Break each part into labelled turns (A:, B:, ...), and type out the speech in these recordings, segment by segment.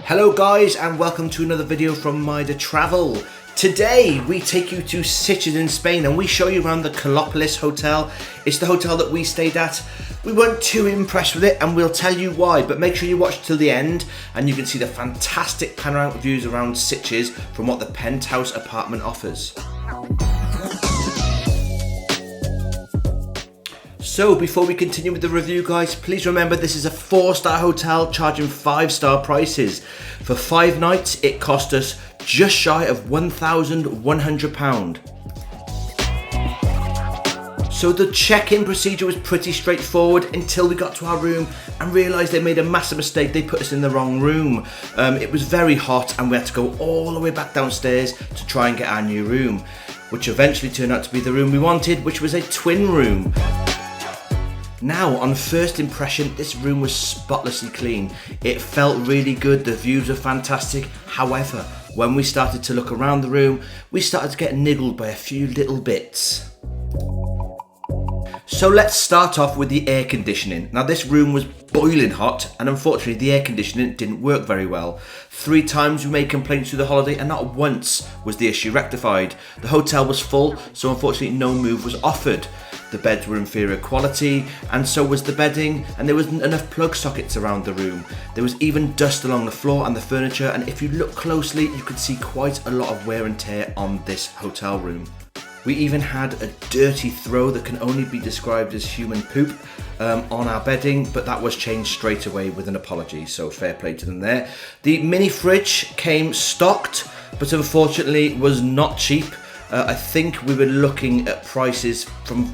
A: Hello guys, and welcome to another video from Mida Travel. Today we take you to Sitges in Spain and we show you around the Calipolis hotel. It's the hotel that we stayed at. We weren't too impressed with it and we'll tell you why, but make sure you watch till the end and you can see the fantastic panoramic views around Sitges from what the penthouse apartment offers. So before we continue with the review guys, please remember this is a 4-star hotel charging 5-star prices. For 5 nights it cost us just shy of £1,100. So the check-in procedure was pretty straightforward until we got to our room and realised they made a massive mistake. They put us in the wrong room. It was very hot and we had to go all the way back downstairs to try and get our new room, which eventually turned out to be the room we wanted, which was a twin room. Now, on first impression, this room was spotlessly clean. It felt really good, the views were fantastic. However, when we started to look around the room, we started to get niggled by a few little bits. So let's start off with the air conditioning. Now this room was boiling hot and unfortunately the air conditioning didn't work very well. 3 times we made complaints through the holiday and not once was the issue rectified. The hotel was full, so unfortunately no move was offered. The beds were inferior quality and so was the bedding, and there wasn't enough plug sockets around the room. There was even dust along the floor and the furniture, and if you look closely you could see quite a lot of wear and tear on this hotel room. We even had a dirty throw that can only be described as human poop on our bedding, but that was changed straight away with an apology, so fair play to them there. The mini fridge came stocked, but unfortunately was not cheap. I think we were looking at prices from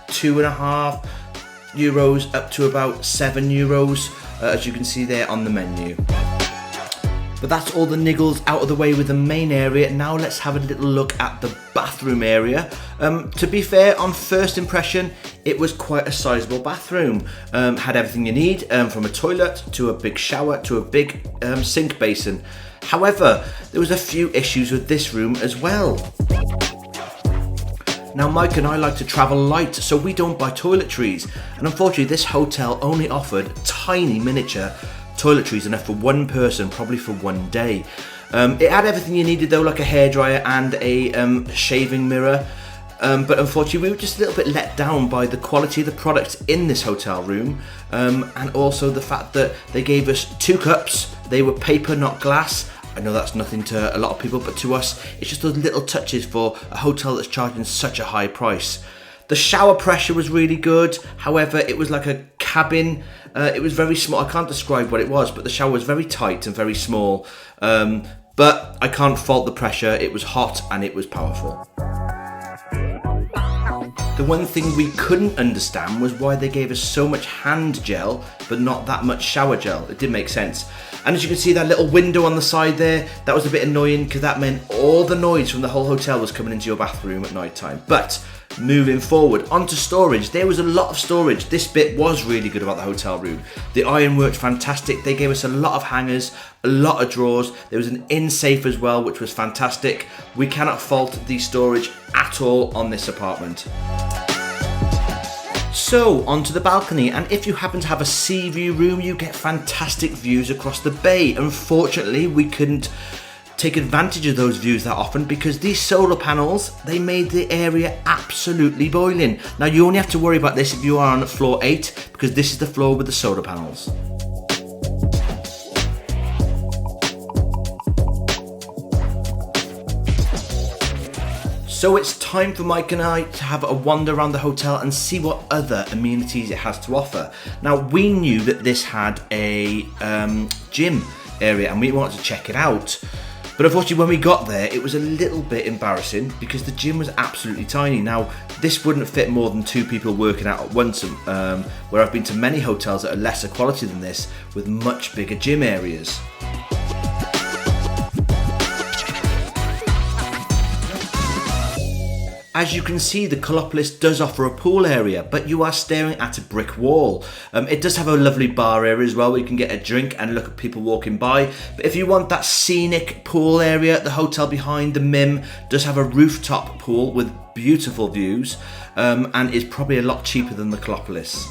A: €2.50 up to about €7, as you can see there on the menu. But that's all the niggles out of the way with the main area. Now let's have a little look at the bathroom area. To be fair, on first impression, it was quite a sizable bathroom. Had everything you need, from a toilet to a big shower to a big sink basin. However, there was a few issues with this room as well. Now Mike and I like to travel light, so we don't buy toiletries. And unfortunately this hotel only offered tiny miniature toiletries, enough for one person, probably for one day. It had everything you needed though, like a hairdryer and a shaving mirror. But unfortunately we were just a little bit let down by the quality of the products in this hotel room, and also the fact that they gave us 2 cups. They were paper, not glass. I know that's nothing to a lot of people, but to us it's just those little touches for a hotel that's charging such a high price. The shower pressure was really good, however it was like a cabin. It was very small. I can't describe what it was, but the shower was very tight and very small. But I can't fault the pressure. It was hot and it was powerful. The one thing we couldn't understand was why they gave us so much hand gel but not that much shower gel. It didn't make sense. And as you can see, that little window on the side there, that was a bit annoying because that meant all the noise from the whole hotel was coming into your bathroom at night time. But moving forward onto storage, there was a lot of storage. This bit was really good about the hotel room. The iron worked fantastic. They gave us a lot of hangers, a lot of drawers. There was an in safe as well, which was fantastic. We cannot fault the storage at all on this apartment. So onto the balcony, and if you happen to have a sea view room, you get fantastic views across the bay. Unfortunately, we couldn't take advantage of those views that often because these solar panels, they made the area absolutely boiling. Now you only have to worry about this if you are on floor 8 because this is the floor with the solar panels. So it's time for Mike and I to have a wander around the hotel and see what other amenities it has to offer. Now we knew that this had a gym area and we wanted to check it out. But unfortunately when we got there it was a little bit embarrassing because the gym was absolutely tiny. Now this wouldn't fit more than 2 people working out at once, where I've been to many hotels that are lesser quality than this with much bigger gym areas. As you can see, the Calipolis does offer a pool area, but you are staring at a brick wall. It does have a lovely bar area as well where you can get a drink and look at people walking by. But if you want that scenic pool area, the hotel behind the MIM does have a rooftop pool with beautiful views, and is probably a lot cheaper than the Calipolis.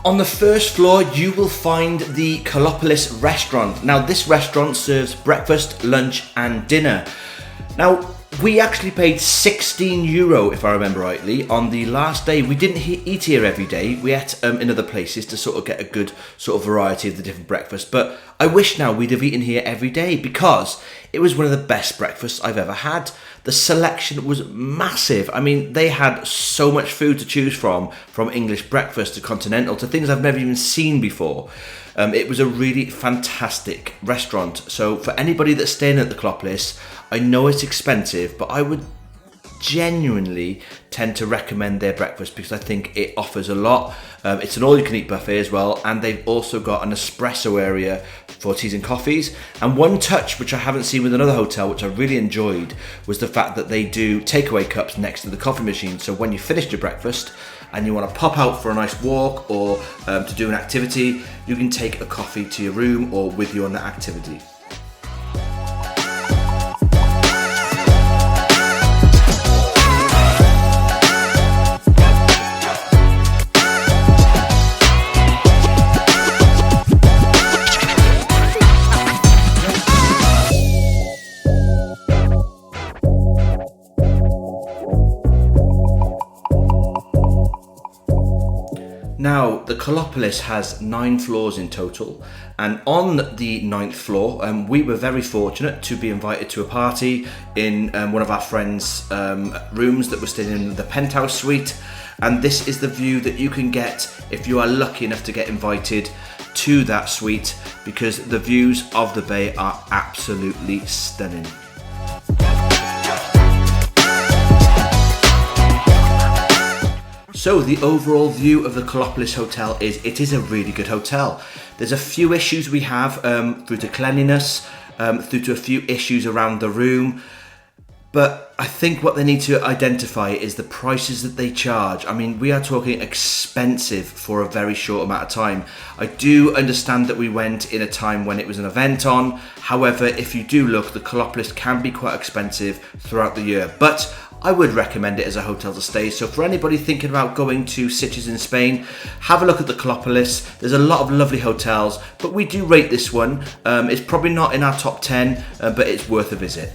A: On the first floor, you will find the Calipolis restaurant. Now, this restaurant serves breakfast, lunch, and dinner. Now, we actually paid €16, if I remember rightly, on the last day. We didn't eat here every day. We ate in other places to sort of get a good sort of variety of the different breakfasts. But I wish now we'd have eaten here every day, because it was one of the best breakfasts I've ever had. The selection was massive. I mean, they had so much food to choose from English breakfast to continental to things I've never even seen before. It was a really fantastic restaurant. So for anybody that's staying at the Calipolis, I know it's expensive, but I would genuinely tend to recommend their breakfast, because I think it offers a lot. It's an all-you-can-eat buffet as well, and they've also got an espresso area for teas and coffees. And one touch which I haven't seen with another hotel, which I really enjoyed, was the fact that they do takeaway cups next to the coffee machine. So when you finished your breakfast and you want to pop out for a nice walk or to do an activity, you can take a coffee to your room or with you on that activity. Now, the Calipolis has 9 floors in total, and on the 9th floor, we were very fortunate to be invited to a party in one of our friends' rooms that was staying in the penthouse suite, and this is the view that you can get if you are lucky enough to get invited to that suite, because the views of the bay are absolutely stunning. So the overall view of the Calipolis Hotel is, it is a really good hotel. There's a few issues we have through to cleanliness, through to a few issues around the room, but I think what they need to identify is the prices that they charge. I mean, we are talking expensive for a very short amount of time. I do understand that we went in a time when it was an event on. However, if you do look, the Calipolis can be quite expensive throughout the year, but I would recommend it as a hotel to stay. So for anybody thinking about going to Sitges in Spain, have a look at the Calipolis. There's a lot of lovely hotels, but we do rate this one. It's probably not in our top 10, but it's worth a visit.